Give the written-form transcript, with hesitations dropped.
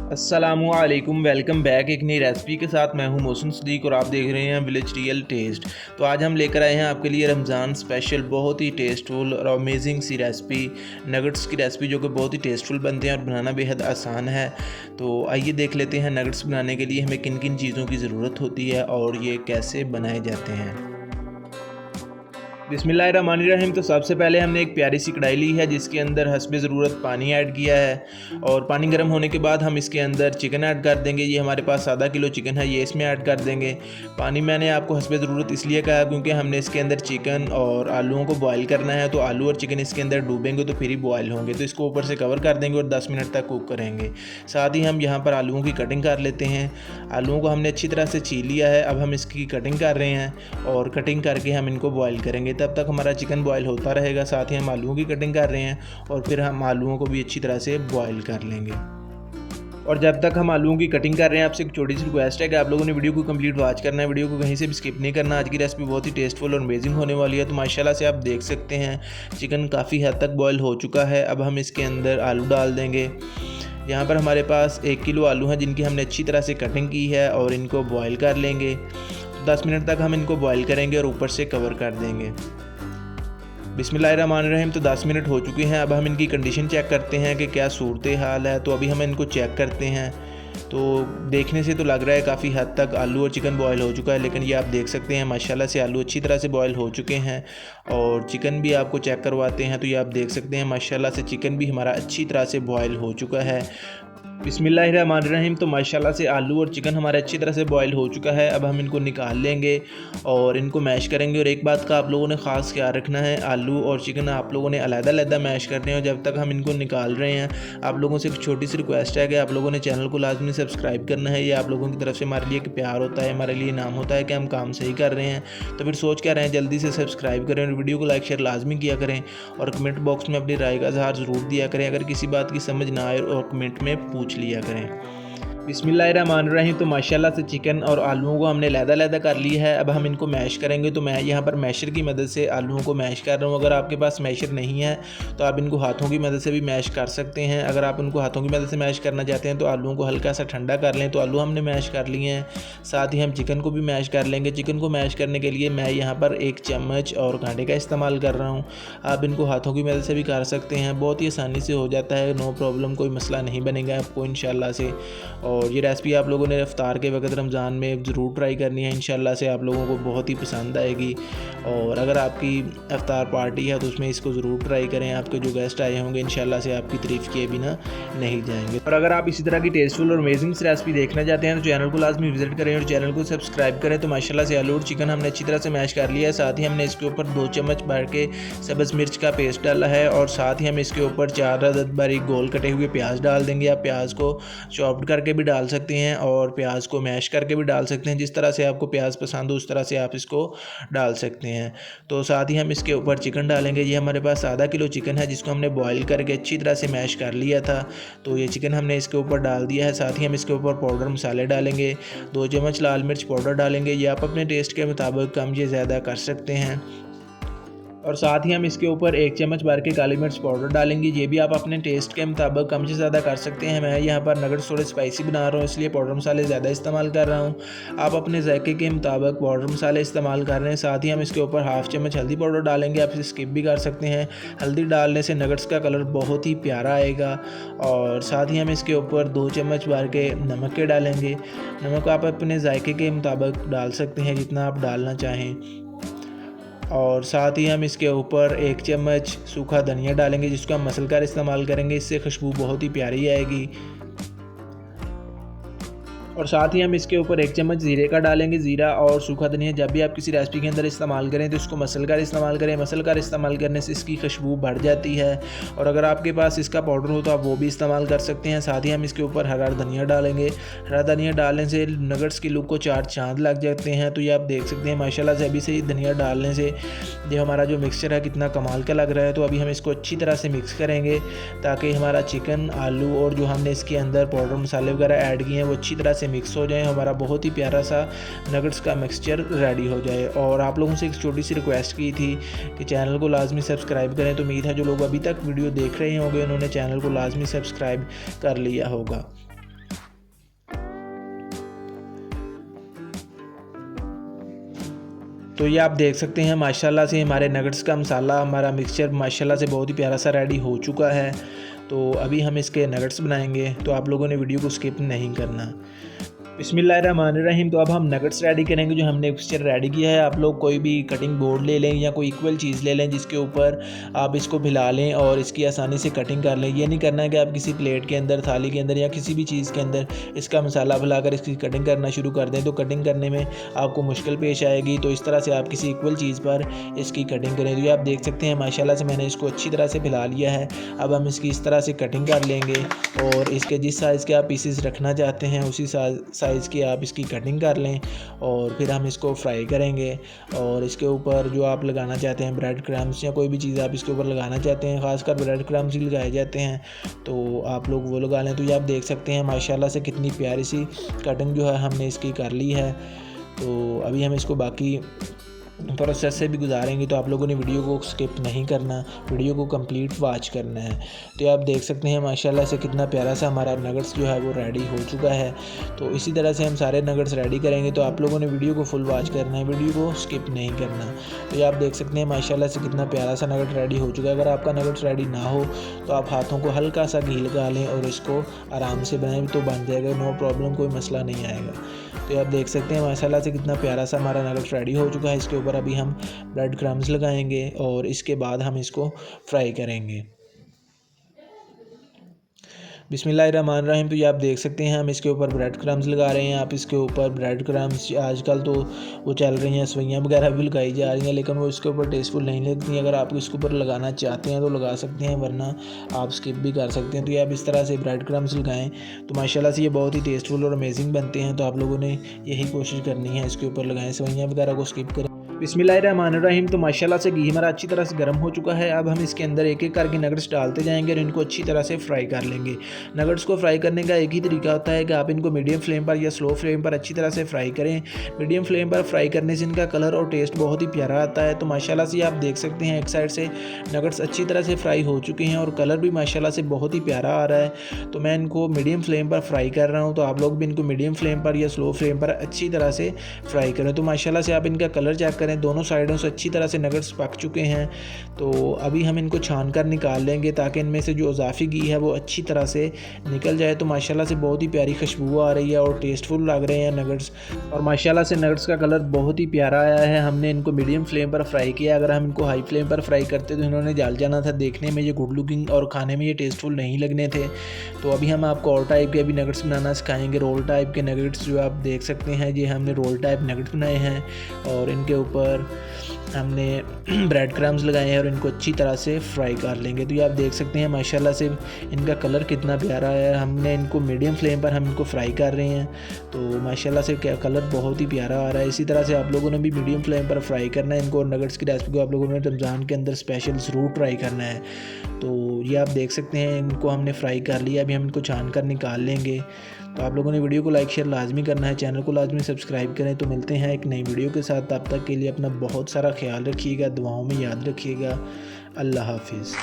अस्सलामुअलैकुम, welcome back एक नई रेसिपी के साथ। मैं हूं मोहसिन सदीक और आप देख रहे हैं विलेज रियल टेस्ट। तो आज हम लेकर आए हैं आपके लिए रमज़ान स्पेशल बहुत ही टेस्टफुल और अमेजिंग सी रेसिपी, नगेट्स की रेसिपी जो कि बहुत ही टेस्टफुल बनते हैं और बनाना बेहद आसान है। तो आइए देख लेते हैं नगेट्स बनाने के लिए हमें किन किन चीज़ों की ज़रूरत होती है और ये कैसे बनाए जाते हैं। बिस्मिल्लाहिर्रहमानिर्रहीम। तो सबसे पहले हमने एक प्यारी सी कढ़ाई ली है जिसके अंदर हस्बे ज़रूरत पानी ऐड किया है और पानी गर्म होने के बाद हम इसके अंदर चिकन ऐड कर देंगे। ये हमारे पास आधा किलो चिकन है, ये इसमें ऐड कर देंगे। पानी मैंने आपको हस्बे ज़रूरत इसलिए कहा क्योंकि हमने इसके अंदर चिकन और आलूओं को बॉयल करना है, तो आलू और चिकन इसके अंदर डूबेंगे तो फिर ही बॉयल होंगे। तो इसको ऊपर से कवर कर देंगे और 10 मिनट तक कुक करेंगे। साथ ही हम यहाँ पर आलूओं की कटिंग कर लेते हैं। आलूओं को हमने अच्छी तरह से छील लिया है, अब हम इसकी कटिंग कर रहे हैं और कटिंग करके हम इनको बॉयल करेंगे। तब तक हमारा चिकन बॉयल होता रहेगा, साथ ही हम आलूओं की कटिंग कर रहे हैं और फिर हम आलूओं को भी अच्छी तरह से बॉयल कर लेंगे। और जब तक हम आलूओं की कटिंग कर रहे हैं आपसे एक छोटी सी रिक्वेस्ट है कि आप लोगों ने वीडियो को कंप्लीट वॉच करना है, वीडियो को कहीं से भी स्किप नहीं करना। आज की रेसिपी बहुत ही टेस्टफुल और अमेजिंग होने वाली है। तो माशाल्लाह से आप देख सकते हैं चिकन काफ़ी हद तक बॉयल हो चुका है। अब हम इसके अंदर आलू डाल देंगे। यहाँ पर हमारे पास 1 किलो आलू हैं जिनकी हमने अच्छी तरह से कटिंग की है और इनको बॉयल कर लेंगे। 10 मिनट तक हम इनको बॉयल करेंगे और ऊपर से कवर कर देंगे। बिस्मिल्लाहिर्रहमानिर्रहीम। तो 10 मिनट हो चुके हैं। अब हम इनकी कंडीशन चेक करते हैं कि क्या सूरत हाल है। तो अभी हम इनको चेक करते हैं। तो देखने से तो लग रहा है काफ़ी हद तक आलू और चिकन बॉयल हो चुका है, लेकिन ये आप देख सकते हैं माशाल्लाह से आलू अच्छी तरह से बॉयल हो चुके हैं। और चिकन भी आपको चेक करवाते हैं, तो ये आप देख सकते हैं माशाल्लाह से चिकन भी हमारा अच्छी तरह से बॉयल हो चुका है। बिस्मिल्लाहिर्रहमानिर्रहीम। तो माशाल्लाह से आलू और चिकन हमारे अच्छी तरह से बॉयल हो चुका है। अब हम इनको निकाल लेंगे और इनको मैश करेंगे। और एक बात का आप लोगों ने ख़ास ख्याल रखना है, आलू और चिकन आप लोगों ने अलग-अलग मैश करने हैं। और जब तक हम इनको निकाल रहे हैं आप लोगों से एक छोटी सी रिक्वेस्ट है कि आप लोगों ने चैनल को लाजमी सब्सक्राइब करना है। ये आप लोगों की तरफ से हमारे लिए एक प्यार होता है, हमारे लिए नाम होता है कि हम काम सही कर रहे हैं। तो फिर सोच क्या रहे हैं, जल्दी से सब्सक्राइब करें और वीडियो को लाइक शेयर लाजमी किया करें और कमेंट बॉक्स में अपनी राय का इज़हार ज़रूर दिया करें। अगर किसी बात की समझ ना आए और कमेंट में पूछ लिया करें। बिस्मिल्लाहिर्रहमानिर्रहीम। तो माशाल्लाह से चिकन और आलूओं को हमने लहदा कर लिया है। अब हम इनको मैश करेंगे। तो मैं यहाँ पर मैशर की मदद से आलूओं को मैश कर रहा हूँ। अगर आपके पास मैशर नहीं है तो आप इनको हाथों की मदद से भी मैश कर सकते हैं। अगर आप उनको हाथों की मदद से मैश करना चाहते हैं तो आलूओं को हल्का सा ठंडा कर लें। तो आलू हमने मैश कर लिए हैं, साथ ही हम चिकन को भी मैश कर लेंगे। चिकन को मैश करने के लिए मैं यहाँ पर 1 चम्मच और कांटे का इस्तेमाल कर रहा हूँ। आप इनको हाथों की मदद से भी कर सकते हैं, बहुत ही आसानी से हो जाता है, नो प्रॉब्लम, कोई मसला नहीं बनेगा आपको इंशाल्लाह से। और ये रेसिपी आप लोगों ने इफ्तार के वक्त रमज़ान में ज़रूर ट्राई करनी है, इंशाल्लाह से आप लोगों को बहुत ही पसंद आएगी। और अगर आपकी इफ्तार पार्टी है तो उसमें इसको ज़रूर ट्राई करें। आपके जो गेस्ट आए होंगे इंशाल्लाह से आपकी तारीफ़ किए बिना नहीं जाएंगे। और अगर आप इसी तरह की टेस्टफुल और अमेजिंग रेसिपी देखना चाहते हैं तो चैनल को लाजमी विजिट करें और चैनल को सब्सक्राइब करें। तो माशाल्लाह से आलू और चिकन हमने अच्छी तरह से मैश कर लिया है। साथ ही हमने इसके ऊपर 2 चम्मच भर के सब्ज़ मिर्च का पेस्ट डाला है और साथ ही हम इसके ऊपर 4 अदद बारीक गोल कटे हुए प्याज डाल देंगे। आप प्याज को चॉप्ड करके भी डाल सकते हैं और प्याज को मैश करके भी डाल सकते हैं। जिस तरह से आपको प्याज पसंद हो उस तरह से आप इसको डाल सकते हैं। तो साथ ही हम इसके ऊपर चिकन डालेंगे। ये हमारे पास आधा किलो चिकन है जिसको हमने बॉईल करके अच्छी तरह से मैश कर लिया था। तो ये चिकन हमने इसके ऊपर डाल दिया है। साथ ही हम इसके ऊपर पाउडर मसाले डालेंगे। 2 चम्मच लाल मिर्च पाउडर डालेंगे। ये आप अपने टेस्ट के मुताबिक कम या ज़्यादा कर सकते हैं। और साथ ही हम इसके ऊपर 1 चम्मच भर के काली मिर्च पाउडर डालेंगे। ये भी आप अपने टेस्ट के मुताबिक कम से ज़्यादा कर सकते हैं। मैं यहाँ पर नगेट्स थोड़े स्पाइसी बना रहा हूँ इसलिए पाउडर मसाले ज़्यादा इस्तेमाल कर रहा हूँ। आप अपने जायके के मुताबिक पाउडर मसाले इस्तेमाल कर रहे हैं। साथ ही हम इसके ऊपर 1/2 चम्मच हल्दी पाउडर डालेंगे। आप इसे स्किप भी कर सकते हैं। हल्दी डालने से नगेट्स का कलर बहुत ही प्यारा आएगा। और साथ ही हम इसके ऊपर 2 चम्मच भर के नमक के डालेंगे। नमक आप अपने जायके के मुताबिक डाल सकते हैं जितना आप डालना चाहें। और साथ ही हम इसके ऊपर 1 चम्मच सूखा धनिया डालेंगे जिसको हम मसल कर इस्तेमाल करेंगे। इससे खुशबू बहुत ही प्यारी आएगी। और साथ ही हम इसके ऊपर 1 चम्मच ज़ीरे का डालेंगे। ज़ीरा और सूखा धनिया जब भी आप किसी रेसिपी के अंदर इस्तेमाल करें तो इसको मसल कर इस्तेमाल करें। मसल कर इस्तेमाल करने से इसकी खुशबू बढ़ जाती है। और अगर आपके पास इसका पाउडर हो तो आप वो भी इस्तेमाल कर सकते हैं। साथ ही हम इसके ऊपर हरा धनिया डालेंगे। हरा धनिया डालने से नगेट्स की लुक को 4 चांद लग जाते हैं। तो ये आप देख सकते हैं माशाल्लाह से अभी से ही धनिया डालने से ये हमारा जो मिक्सचर है कितना कमाल का लग रहा है। तो अभी हम इसको अच्छी तरह से मिक्स करेंगे ताकि हमारा चिकन, आलू और जो हमने इसके अंदर पाउडर मसाले वगैरह ऐड किए हैं वो अच्छी तरह से मिक्स हो जाए, हमारा बहुत ही प्यारा सा नगेट्स का मिक्सचर रेडी हो जाए। और आप लोगों से एक छोटी सी रिक्वेस्ट की थी कि चैनल को लाजमी सब्सक्राइब करें। तो उम्मीद है जो लोग अभी तक वीडियो देख रहे होंगे उन्होंने चैनल को लाजमी सब्सक्राइब कर लिया होगा। तो ये आप देख सकते हैं माशाल्लाह से हमारे नगेट्स का मसाला, हमारा मिक्सचर माशाल्लाह से बहुत ही प्यारा सा रेडी हो चुका है। तो अभी हम इसके नगेट्स बनाएंगे, तो आप लोगों ने वीडियो को स्किप नहीं करना। बिस्मिल्लाहिर्रहमानिर्रहीम। तो अब हम नगेट्स रेडी करेंगे। जो हमने मिक्सचर रेडी किया है, आप लोग कोई भी कटिंग बोर्ड ले लें या कोई इक्वल चीज़ ले लें जिसके ऊपर आप इसको भिला लें और इसकी आसानी से कटिंग कर लें। ये नहीं करना है कि आप किसी प्लेट के अंदर, थाली के अंदर या किसी भी चीज़ के अंदर इसका मसाला भिलाकर इसकी कटिंग करना शुरू कर दें, तो कटिंग करने में आपको मुश्किल पेश आएगी। तो इस तरह से आप किसी इक्वल चीज़ पर इसकी कटिंग करें। तो ये आप देख सकते हैं माशाल्लाह से मैंने इसको अच्छी तरह से भिला लिया है। अब हम इसकी इस तरह से कटिंग कर लेंगे और इसके जिस साइज़ के आप पीसेस रखना चाहते हैं उसी साइज़ की आप इसकी कटिंग कर लें और फिर हम इसको फ्राई करेंगे। और इसके ऊपर जो आप लगाना चाहते हैं ब्रेड क्रम्स या कोई भी चीज़ आप इसके ऊपर लगाना चाहते हैं, ख़ासकर ब्रेड क्रम्स ही लगाए जाते हैं, तो आप लोग वो लगा लें। तो ये आप देख सकते हैं माशाल्लाह से कितनी प्यारी सी कटिंग जो है हमने इसकी कर ली है। तो अभी हम इसको बाकी प्रोसेस से भी गुजारेंगे, तो आप लोगों ने वीडियो को स्किप नहीं करना, वीडियो को कंप्लीट वॉच करना है। तो आप देख सकते हैं माशाल्लाह से कितना प्यारा सा हमारा नगेट्स जो है वो रेडी हो चुका है। तो इसी तरह से हम सारे नगेट्स रेडी करेंगे, तो आप लोगों ने वीडियो को फुल वॉच करना है, वीडियो को स्किप नहीं करना। तो ये आप देख सकते हैं माशाल्लाह से कितना प्यारा सा नगेट रेडी हो चुका है। अगर आपका नगेट्स रेडी ना हो तो आप हाथों को हल्का सा घी लगा लें और इसको आराम से बनाएं, तो बन जाएगा, नो प्रॉब्लम, कोई मसला नहीं आएगा। तो ये आप देख सकते हैं माशाल्लाह से कितना प्यारा सा हमारा नगेट्स रेडी हो चुका है। इसके ऊपर अभी हम ब्रेड क्रम्स लगाएंगे और इसके बाद हम इसको फ्राई करेंगे। बिस्मिल्लाहिर्रहमानिर्रहीम। तो ये आप देख सकते हैं हम इसके ऊपर ब्रेड क्रम्स लगा रहे हैं। आप इसके ऊपर ब्रेड क्रम्स, आजकल तो वो चल रही हैं सवैयाँ वगैरह भी लगाई जा रही हैं, लेकिन वो इसके ऊपर टेस्टफुल नहीं लगती। अगर आप इसके ऊपर लगाना चाहते हैं तो लगा सकते हैं, वरना आप स्किप भी कर सकते हैं। तो ये आप इस तरह से ब्रेड क्रम्स लगाएँ तो माशाल्लाह से ये बहुत ही टेस्टफुल और अमेजिंग बनते हैं। तो आप लोगों ने यही कोशिश करनी है, इसके ऊपर लगाएँ, सवैयाँ वगैरह को स्किप करें। बिस्मिल्लाहिर्रहमानिर्रहीम। तो माशाल्लाह से घी हमारा अच्छी तरह से गर्म हो चुका है। अब हम इसके अंदर एक एक करके नगेट्स डालते जाएंगे और इनको अच्छी तरह से फ्राई कर लेंगे। नगेट्स को फ्राई करने का एक ही तरीका होता है कि आप इनको मीडियम फ्लेम पर या स्लो फ्लेम पर अच्छी तरह से फ्राई करें। मीडियम फ्लेम पर फ्राई करने से इनका कलर और टेस्ट बहुत ही प्यारा आता है। तो माशाल्लाह से आप देख सकते हैं एक साइड से नगेट्स अच्छी तरह से फ्राई हो चुके हैं और कलर भी माशाल्लाह से बहुत ही प्यारा आ रहा है। तो मैं इनको मीडियम फ्लेम पर फ्राई कर रहा हूँ, तो आप लोग भी इनको मीडियम फ्लेम पर या स्लो फ्लेम पर अच्छी तरह से फ्राई करें। तो माशाल्लाह से आप इनका कलर चेक करें, दोनों साइडों अच्छी तरह से नगेट्स पक चुके हैं। तो अभी हम इनको छान कर निकाल लेंगे ताकि इनमें से जो इजाफी घी है वो अच्छी तरह से निकल जाए। तो माशाल्लाह से बहुत ही प्यारी खुशबू आ रही है और टेस्टफुल लग रहे हैं नगेट्स, और माशाल्लाह से नगेट्स का कलर बहुत ही प्यारा आया है। हमने इनको मीडियम फ्लेम पर फ्राई किया, अगर हम इनको हाई फ्लेम पर फ्राई करते तो इन्होंने जल जाना था, देखने में ये गुड लुकिंग और खाने में ये टेस्टफुल नहीं लगने थे। तो अभी हम आपको और टाइप के अभी नगेट्स बनाना सिखाएंगे, रोल टाइप के नगेट्स। जो आप देख सकते हैं ये हमने रोल टाइप नगेट्स बनाए हैं और इनके ऊपर हमने ब्रेड क्रम्स लगाए हैं और इनको अच्छी तरह से फ्राई कर लेंगे। तो ये आप देख सकते हैं माशाल्लाह से इनका कलर कितना प्यारा है। हमने इनको मीडियम फ्लेम पर हम इनको फ्राई कर रहे हैं, तो माशाल्लाह से कलर बहुत ही प्यारा आ रहा है। इसी तरह से आप लोगों ने भी मीडियम फ्लेम पर फ्राई करना है इनको। नगेट्स की रेसिपी को आप लोगों ने रमज़ान के अंदर स्पेशल ज़रूर ट्राई करना है। तो ये आप देख सकते हैं इनको हमने फ्राई कर लिया, अभी हम इनको छान कर निकाल लेंगे। तो आप लोगों ने वीडियो को लाइक शेयर लाजमी करना है, चैनल को लाजमी सब्सक्राइब करें। तो मिलते हैं एक नई वीडियो के साथ, तब तक के लिए अपना बहुत सारा ख्याल रखिएगा, दुआओं में याद रखिएगा। अल्लाह हाफिज़।